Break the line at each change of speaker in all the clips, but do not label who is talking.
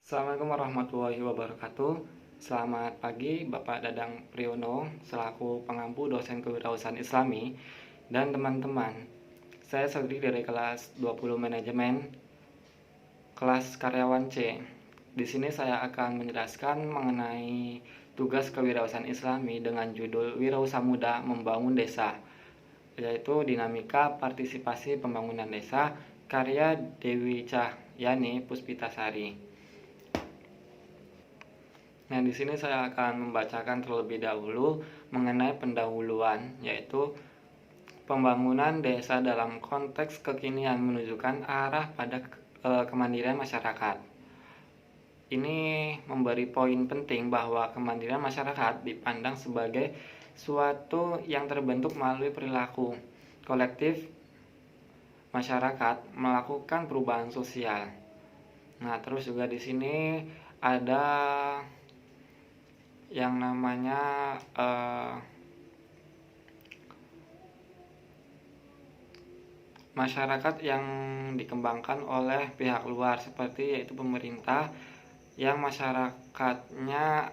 Assalamualaikum warahmatullahi wabarakatuh. Selamat pagi Bapak Dadang Priyono selaku pengampu dosen kewirausahaan Islami dan teman-teman. Saya Sodri dari kelas 20 manajemen kelas karyawan C. Di sini saya akan menjelaskan mengenai tugas kewirausahaan Islami dengan judul Wirausaha Muda Membangun Desa, yaitu dinamika partisipasi pembangunan desa, karya Dewi Cahyani Puspitasari. Nah, di sini saya akan membacakan terlebih dahulu mengenai pendahuluan, yaitu pembangunan desa dalam konteks kekinian menunjukkan arah pada kemandirian masyarakat. Ini memberi poin penting bahwa kemandirian masyarakat dipandang sebagai suatu yang terbentuk melalui perilaku kolektif masyarakat melakukan perubahan sosial. Nah, terus juga di sini ada yang namanya masyarakat yang dikembangkan oleh pihak luar seperti yaitu pemerintah, yang masyarakatnya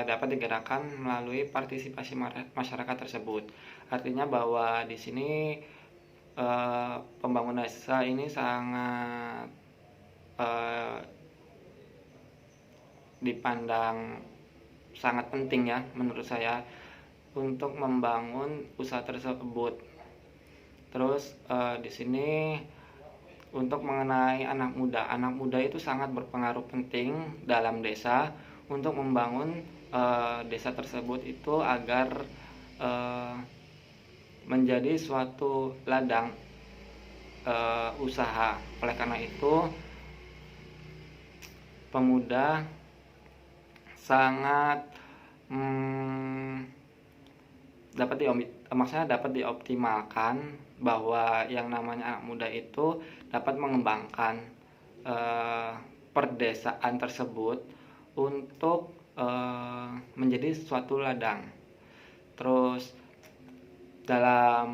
dapat digerakkan melalui partisipasi masyarakat tersebut. Artinya bahwa di sini pembangunan desa ini sangat dipandang sangat penting ya menurut saya untuk membangun usaha tersebut. Terus di sini untuk mengenai anak muda itu sangat berpengaruh penting dalam desa untuk membangun desa tersebut itu agar menjadi suatu ladang usaha. Oleh karena itu pemuda sangat dapat dioptimalkan bahwa yang namanya anak muda itu dapat mengembangkan perdesaan tersebut untuk menjadi suatu ladang. Terus dalam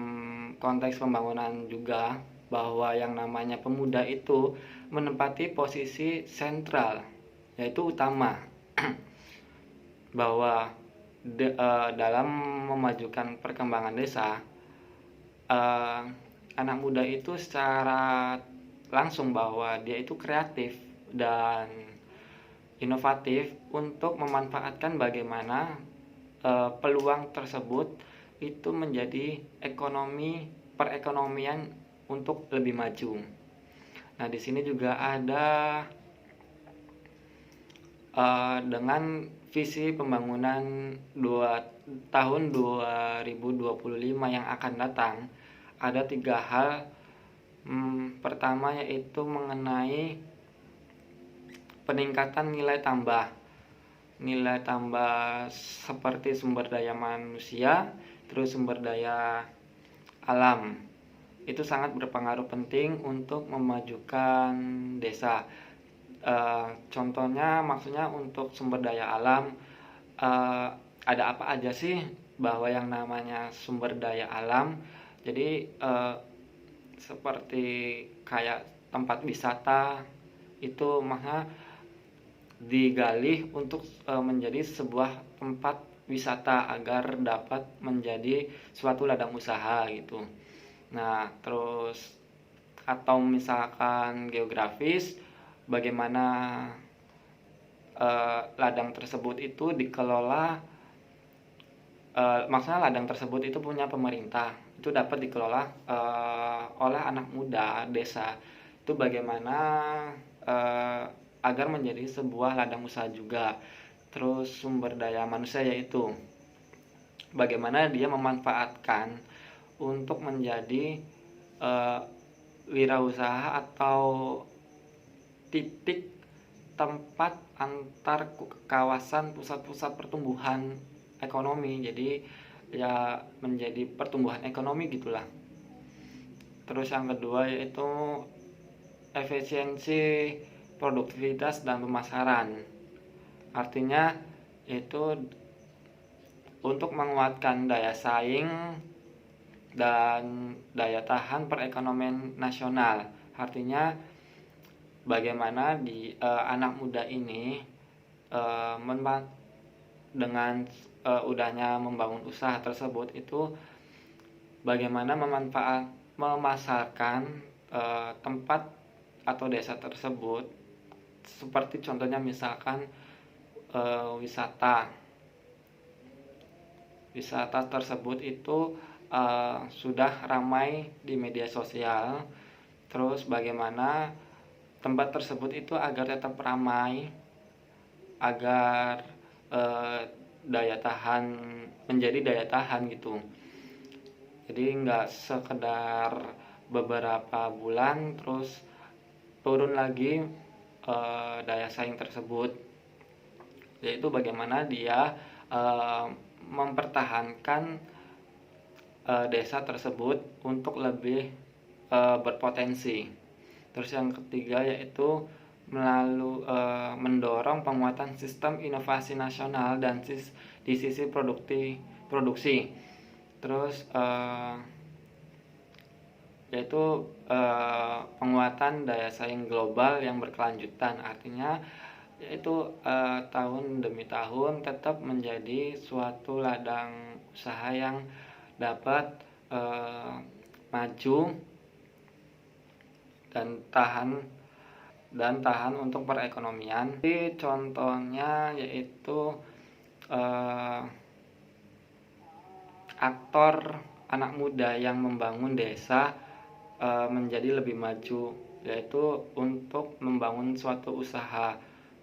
konteks pembangunan juga bahwa yang namanya pemuda itu menempati posisi sentral, yaitu utama bahwa dalam memajukan perkembangan desa, anak muda itu secara langsung bahwa dia itu kreatif dan inovatif untuk memanfaatkan bagaimana peluang tersebut itu menjadi perekonomian untuk lebih maju. Nah, di sini juga ada dengan visi pembangunan tahun 2025 yang akan datang, ada 3 hal. Pertama yaitu mengenai peningkatan nilai tambah seperti sumber daya manusia, terus sumber daya alam. Itu sangat berpengaruh penting untuk memajukan desa. Contohnya maksudnya untuk sumber daya alam, ada apa aja sih bahwa yang namanya sumber daya alam. Jadi seperti kayak tempat wisata itu maka digali untuk menjadi sebuah tempat wisata agar dapat menjadi suatu ladang usaha gitu. Nah, terus atau misalkan geografis, bagaimana ladang tersebut itu dikelola, maksudnya ladang tersebut itu punya pemerintah, itu dapat dikelola oleh anak muda desa. Itu bagaimana agar menjadi sebuah ladang usaha juga. Terus sumber daya manusia yaitu bagaimana dia memanfaatkan untuk menjadi wirausaha atau titik tempat antar kawasan pusat-pusat pertumbuhan ekonomi. Jadi ya menjadi pertumbuhan ekonomi gitulah. Terus yang kedua yaitu efisiensi produktivitas dan pemasaran. Artinya itu untuk menguatkan daya saing dan daya tahan perekonomian nasional. Artinya bagaimana anak muda ini eh, menma- dengan udahnya membangun usaha tersebut itu bagaimana memasarkan tempat atau desa tersebut, seperti contohnya misalkan wisata tersebut itu sudah ramai di media sosial. Terus bagaimana tempat tersebut itu agar tetap ramai, agar eh, daya tahan menjadi daya tahan gitu. Jadi nggak sekedar beberapa bulan terus turun lagi daya saing tersebut, yaitu bagaimana dia mempertahankan desa tersebut untuk lebih berpotensi. Terus yang ketiga yaitu mendorong penguatan sistem inovasi nasional dan di sisi produksi. Terus yaitu penguatan daya saing global yang berkelanjutan, artinya yaitu tahun demi tahun tetap menjadi suatu ladang usaha yang dapat maju dan tahan untuk perekonomian. Jadi contohnya yaitu aktor anak muda yang membangun desa menjadi lebih maju, yaitu untuk membangun suatu usaha,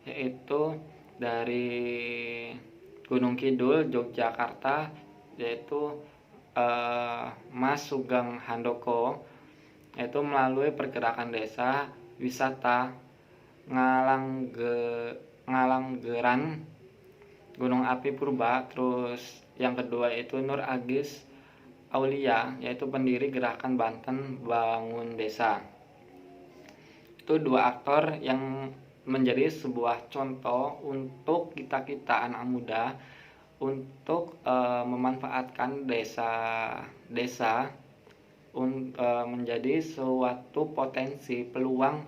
yaitu dari Gunung Kidul, Yogyakarta, yaitu Mas Sugeng Handoko, yaitu melalui pergerakan desa wisata Ngalanggeran Gunung Api Purba. Terus yang kedua itu Nur Agis Aulia, yaitu pendiri gerakan Banten Bangun Desa. Itu dua aktor yang menjadi sebuah contoh untuk kita anak muda untuk memanfaatkan desa menjadi suatu potensi peluang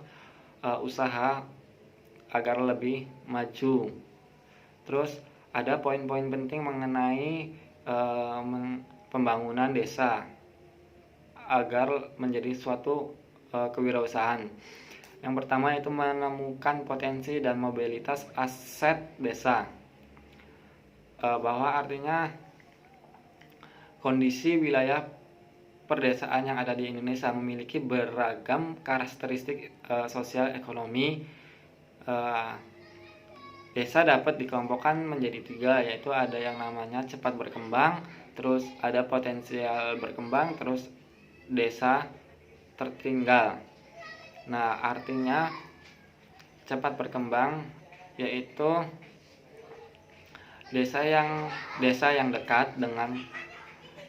usaha agar lebih maju. Terus ada poin-poin penting mengenai pembangunan desa agar menjadi suatu kewirausahaan. Yang pertama itu menemukan potensi dan mobilitas aset desa, bahwa artinya kondisi wilayah perdesaan yang ada di Indonesia memiliki beragam karakteristik sosial ekonomi. Desa dapat dikelompokkan menjadi 3, yaitu ada yang namanya cepat berkembang, terus ada potensial berkembang, terus desa tertinggal. Nah, artinya cepat berkembang yaitu desa yang dekat dengan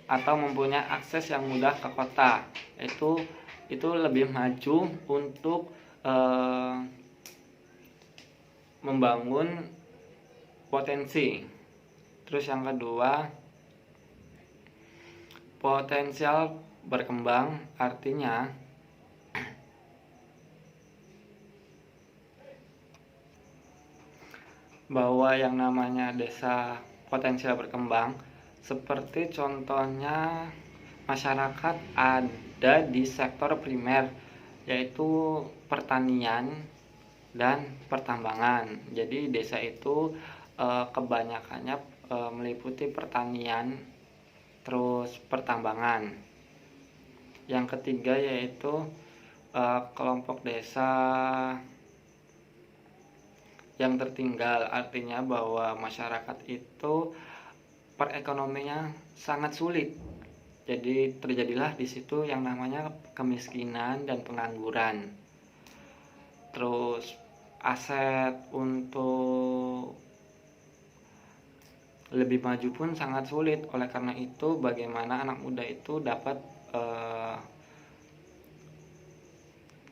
atau mempunyai akses yang mudah ke kota, itu lebih maju untuk membangun potensi. Terus yang kedua, potensial berkembang, artinya bahwa yang namanya desa potensial berkembang, seperti contohnya masyarakat ada di sektor primer, yaitu pertanian dan pertambangan. Jadi desa itu kebanyakannya meliputi pertanian terus pertambangan. Yang ketiga yaitu kelompok desa yang tertinggal, artinya bahwa masyarakat itu perekonomiannya sangat sulit. Jadi terjadilah di situ yang namanya kemiskinan dan pengangguran. Terus aset untuk lebih maju pun sangat sulit. Oleh karena itu, bagaimana anak muda itu dapat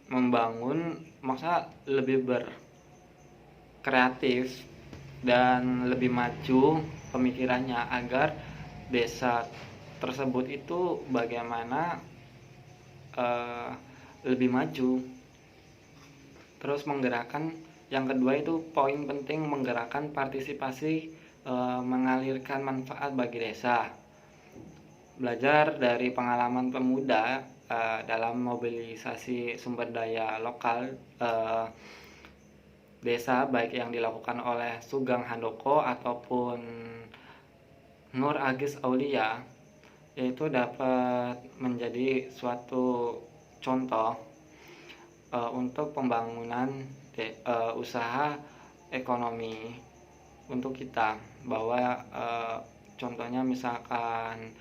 membangun, maksudnya lebih berkreatif dan lebih maju pemikirannya agar desa tersebut itu bagaimana lebih maju. Terus menggerakkan, yang kedua itu poin penting, menggerakkan partisipasi, mengalirkan manfaat bagi desa. Belajar dari pengalaman pemuda dalam mobilisasi sumber daya lokal desa, baik yang dilakukan oleh Sugeng Handoko ataupun Nur Agis Aulia, yaitu dapat menjadi suatu contoh untuk pembangunan usaha ekonomi untuk kita, bahwa contohnya misalkan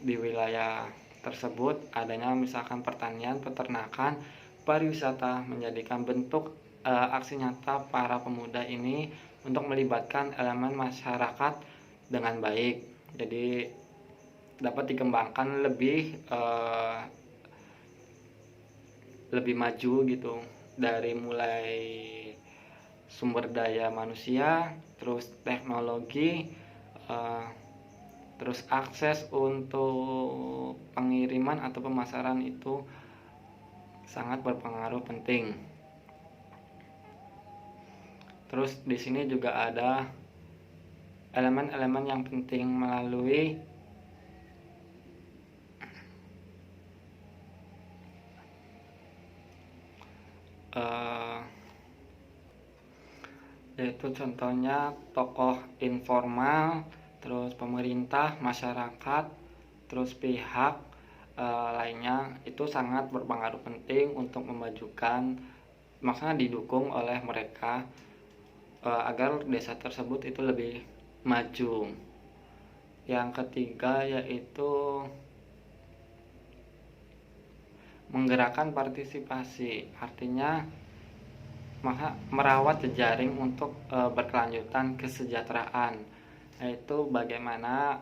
di wilayah tersebut adanya misalkan pertanian, peternakan, pariwisata, menjadikan bentuk aksi nyata para pemuda ini untuk melibatkan elemen masyarakat dengan baik. Jadi dapat dikembangkan lebih maju gitu, dari mulai sumber daya manusia, terus teknologi, terus akses untuk pengiriman atau pemasaran itu sangat berpengaruh penting. Terus di sini juga ada elemen-elemen yang penting melalui yaitu contohnya tokoh informal, terus pemerintah, masyarakat, terus pihak lainnya itu sangat berpengaruh penting untuk memajukan, maksudnya didukung oleh mereka agar desa tersebut itu lebih maju. Yang ketiga yaitu menggerakkan partisipasi, artinya merawat jejaring untuk berkelanjutan kesejahteraan, yaitu bagaimana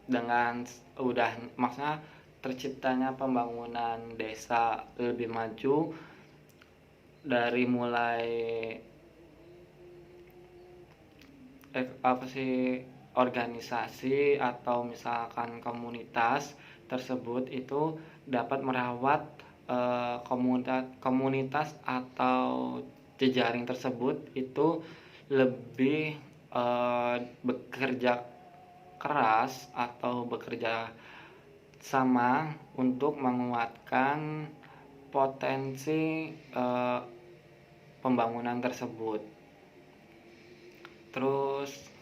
dengan maksudnya terciptanya pembangunan desa lebih maju, dari mulai organisasi atau misalkan komunitas tersebut itu dapat merawat komunitas atau jejaring tersebut itu lebih bekerja keras atau bekerja sama untuk menguatkan potensi pembangunan tersebut. Terus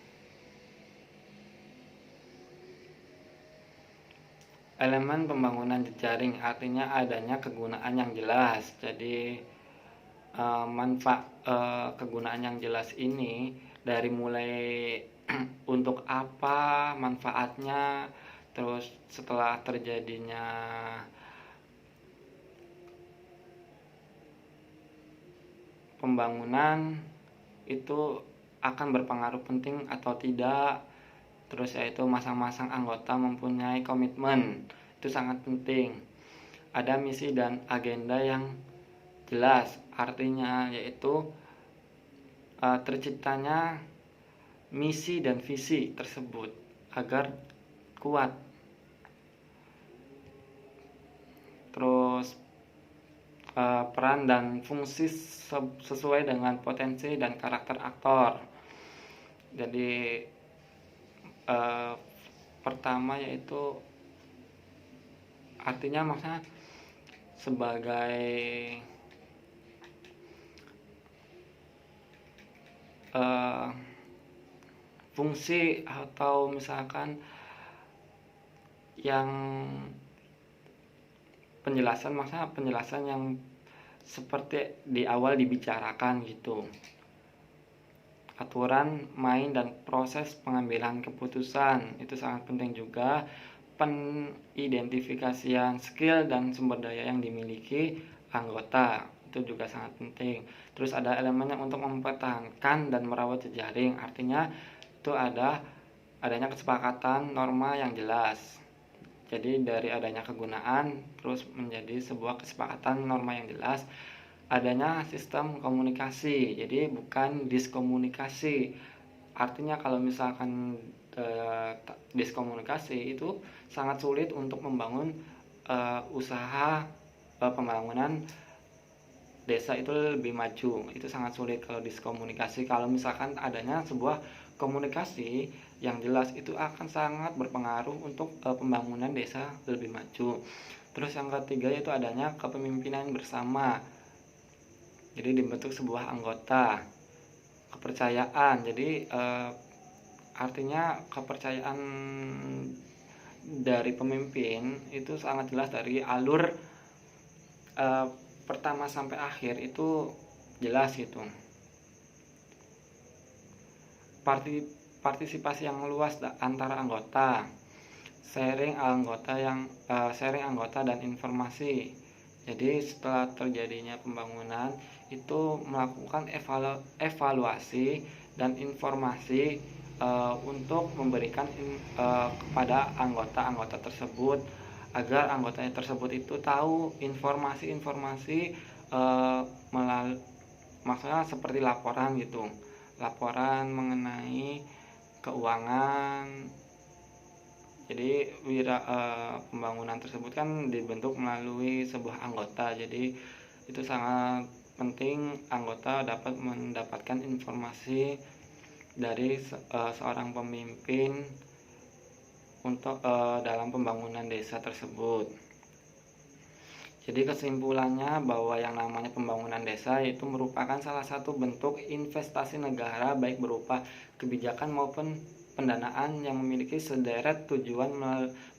elemen pembangunan jejaring, artinya adanya kegunaan yang jelas. Jadi kegunaan yang jelas ini dari mulai untuk apa manfaatnya, terus setelah terjadinya pembangunan itu akan berpengaruh penting atau tidak. Terus yaitu masing-masing anggota mempunyai komitmen, itu sangat penting. Ada misi dan agenda yang jelas, artinya yaitu terciptanya misi dan visi tersebut agar kuat. Terus peran dan fungsi sesuai dengan potensi dan karakter aktor. Jadi pertama yaitu artinya maksudnya sebagai fungsi atau misalkan yang penjelasan yang seperti di awal dibicarakan gitu. Aturan main dan proses pengambilan keputusan itu sangat penting juga. Pengidentifikasian skill dan sumber daya yang dimiliki anggota itu juga sangat penting. Terus ada elemen yang untuk mempertahankan dan merawat jejaring, artinya itu adanya kesepakatan norma yang jelas. Jadi dari adanya kegunaan terus menjadi sebuah kesepakatan norma yang jelas, adanya sistem komunikasi, jadi bukan diskomunikasi. Artinya kalau misalkan diskomunikasi itu sangat sulit untuk membangun usaha pembangunan desa itu lebih maju. Itu sangat sulit kalau diskomunikasi. Kalau misalkan adanya sebuah komunikasi yang jelas, itu akan sangat berpengaruh untuk pembangunan desa lebih maju. Terus yang ketiga yaitu adanya kepemimpinan bersama. Jadi dibentuk sebuah anggota, kepercayaan. Jadi artinya kepercayaan dari pemimpin itu sangat jelas dari alur pertama sampai akhir itu jelas gitu. Partisipasi yang luas antara anggota, sharing anggota dan informasi. Jadi setelah terjadinya pembangunan itu melakukan evaluasi dan informasi untuk memberikan kepada anggota-anggota tersebut, agar anggotanya tersebut itu tahu informasi-informasi maksudnya seperti laporan gitu, laporan mengenai keuangan. Jadi pembangunan tersebut kan dibentuk melalui sebuah anggota. Jadi itu sangat penting anggota dapat mendapatkan informasi dari seorang pemimpin untuk dalam pembangunan desa tersebut. Jadi kesimpulannya bahwa yang namanya pembangunan desa itu merupakan salah satu bentuk investasi negara, baik berupa kebijakan maupun pendanaan yang memiliki sederet tujuan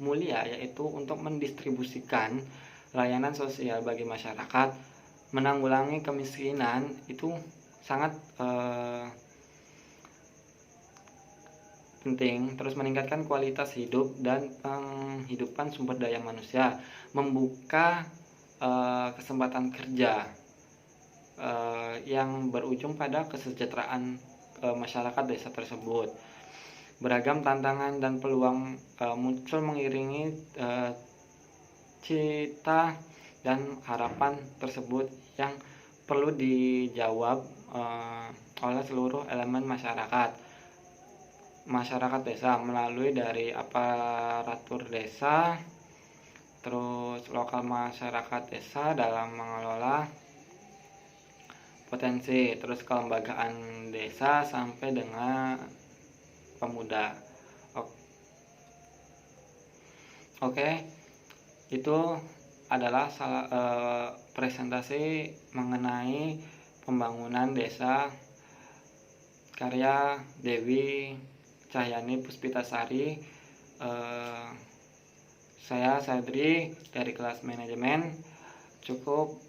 mulia, yaitu untuk mendistribusikan layanan sosial bagi masyarakat, menanggulangi kemiskinan. Itu sangat penting. Terus meningkatkan kualitas hidup dan penghidupan sumber daya manusia, membuka kesempatan kerja yang berujung pada kesejahteraan masyarakat desa tersebut. Beragam tantangan dan peluang muncul mengiringi cita dan harapan tersebut yang perlu dijawab oleh seluruh elemen masyarakat desa, melalui dari aparatur desa, terus lokal masyarakat desa dalam mengelola potensi, terus kelembagaan desa sampai dengan pemuda. Oke, itu adalah presentasi mengenai pembangunan desa karya Dewi Cahyani Puspitasari. Saya Sadri dari kelas manajemen cukup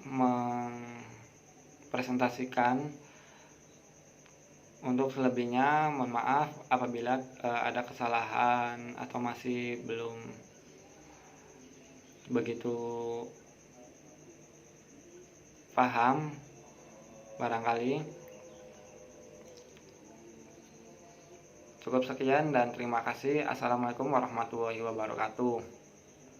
mempresentasikan. Untuk selebihnya mohon maaf apabila ada kesalahan atau masih belum begitu paham barangkali. Cukup sekian dan terima kasih. Assalamualaikum warahmatullahi wabarakatuh.